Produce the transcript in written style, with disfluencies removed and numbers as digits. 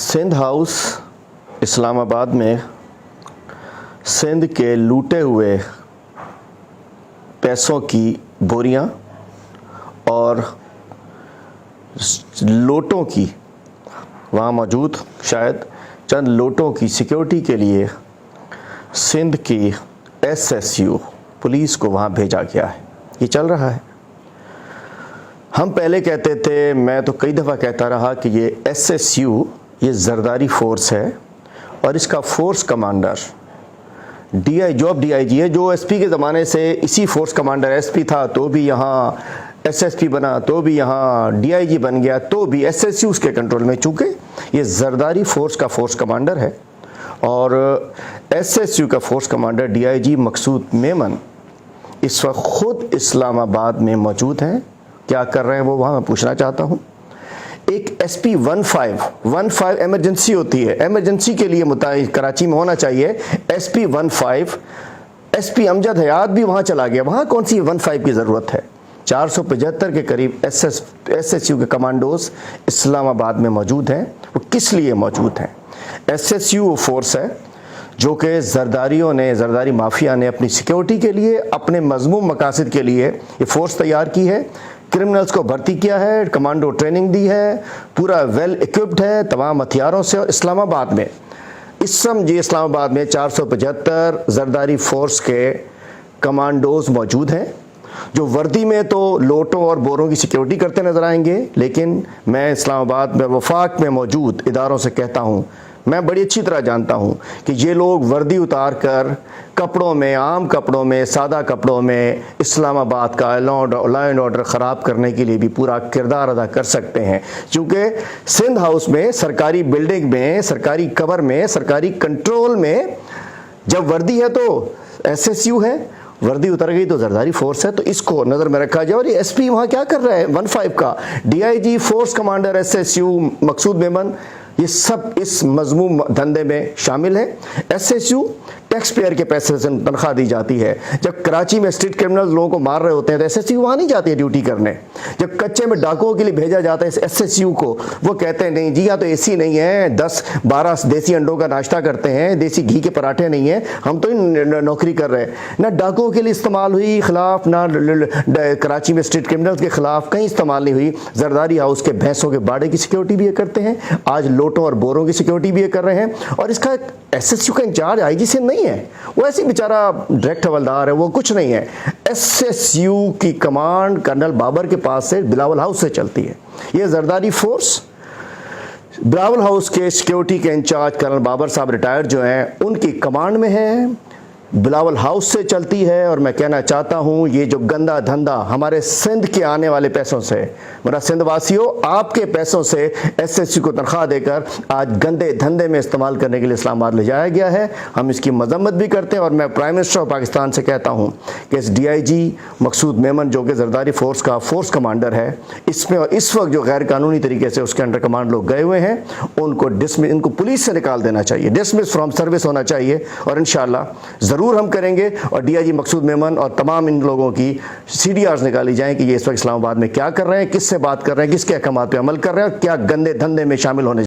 Sindh house Islamabad में सिंध के लूटे हुए पैसों की बोरियां और लोटों की वहाँ मौजूद शायद चंद लोटों की सिक्योरिटी के लिए सिंध की SSU पुलिस को वहाँ भेजा गया है। ये चल रहा है। हम पहले कहते थे, मैं तो कई दफ़ा कहता रहा कि ये SSU ये जरदारी फोर्स है और इसका फोर्स कमांडर DIG है, जो SP के ज़माने से इसी फोर्स कमांडर SP था तो भी यहाँ SSP बना, तो भी यहाँ DIG बन गया, तो भी SSU उसके कंट्रोल में। चूँकि ये जरदारी फोर्स का फोर्स कमांडर है और SSU का फोर्स कमांडर DIG मकसूद मेमन इस वक्त ख़ुद इस्लामाबाद में मौजूद हैं। क्या कर रहे हैं वो वहाँ मैं पूछना चाहता हूँ। एक SP 15 एमरजेंसी होती है, एमरजेंसी के लिए कराची में होना चाहिए SP 15। SP अमजद हयात भी वहाँ चला गया, वहाँ कौन सी 15 की ज़रूरत है। 475 के करीब SSU के कमांडोज इस्लामाबाद में मौजूद हैं। वो किस लिए मौजूद हैं? SSU वो फोर्स है जो कि जरदारी माफिया ने अपनी सिक्योरिटी के लिए, अपने मज़मूम मकासद के लिए ये फोर्स तैयार की है। क्रिमिनल्स को भर्ती किया है, कमांडो ट्रेनिंग दी है, पूरा वेल इक्विप्ड है तमाम हथियारों से। और इस्लामाबाद में इस्लामाबाद में 475 जरदारी फोर्स के कमांडोज मौजूद हैं जो वर्दी में तो लोटों और बोरों की सिक्योरिटी करते नजर आएंगे। लेकिन मैं इस्लामाबाद में वफाक में मौजूद इदारों से कहता हूँ, मैं बड़ी अच्छी तरह जानता हूँ कि ये लोग वर्दी उतार कर कपड़ों में, आम कपड़ों में, सादा कपड़ों में इस्लामाबाद का लॉ एंड ऑर्डर ख़राब करने के लिए भी पूरा किरदार अदा कर सकते हैं। क्योंकि सिंध हाउस में, सरकारी बिल्डिंग में, सरकारी कवर में, सरकारी कंट्रोल में जब वर्दी है तो SSU है, वर्दी उतर गई तो जरदारी फोर्स है। तो इसको नज़र में रखा जाए। और ये SP वहाँ क्या कर रहा है? 15 का DIG फोर्स कमांडर SSU मकसूद मेमन, ये सब इस मजमूम धंधे में शामिल है। SSU टैक्स पेयर के पैसे से तनख्वाह दी जाती है। जब कराची में स्ट्रीट क्रिमिनल्स लोगों को मार रहे होते हैं तो SSU वहाँ नहीं जाती है ड्यूटी करने। जब कच्चे में डाकुओं के लिए भेजा जाता है SSU को, वो कहते हैं नहीं जी यहाँ तो AC नहीं है, 10-12 देसी अंडों का नाश्ता करते हैं, देसी घी के पराठे नहीं है, हम तो नौकरी कर रहे हैं। ना डाकुओं के लिए इस्तेमाल हुई खिलाफ, ना कराची में स्ट्रीट क्रिमिनल्स के खिलाफ कहीं इस्तेमाल नहीं हुई। जरदारी हाउस के भैंसों के बाड़े की सिक्योरिटी भी ये करते हैं, आज लोटों और बोरों की सिक्योरिटी भी ये कर रहे हैं। और इसका SSU का इंचार्ज IG से नहीं है, वो ऐसी बेचारा डायरेक्ट हवलदार है, वो कुछ नहीं है। SSU की कमांड कर्नल बाबर के पास से, बिलावल हाउस से चलती है। ये जरदारी फोर्स बिलावल हाउस के सिक्योरिटी के इंचार्ज कर्नल बाबर साहब रिटायर्ड जो हैं, उनकी कमांड में है, बिलावल हाउस से चलती है। और मैं कहना चाहता हूँ ये जो गंदा धंधा हमारे सिंध के आने वाले पैसों से, मेरा सिंध वासियों, आपके पैसों से SSU को तनख्वाह देकर आज गंदे धंधे में इस्तेमाल करने के लिए इस्लामाबाद ले जाया गया है। हम इसकी मजम्मत भी करते हैं। और मैं प्राइम मिनिस्टर ऑफ पाकिस्तान से कहता हूँ कि इस DIG मकसूद मेमन जो कि जरदारी फोर्स का फोर्स कमांडर है, इसमें और इस वक्त जो गैर कानूनी तरीके से उसके अंडर कमांड लोग गए हुए हैं, इनको पुलिस से निकाल देना चाहिए, डिसमिस फ्रॉम सर्विस होना चाहिए। और इंशाअल्लाह ज़रूर हम करेंगे। और DIG मकसूद मेमन और तमाम इन लोगों की CDRs निकाली जाएं कि ये इस वक्त इस्लामाबाद में क्या कर रहे हैं, किससे बात कर रहे हैं, किसके अहकामात पे अमल कर रहे हैं और क्या गंदे धंधे में शामिल होने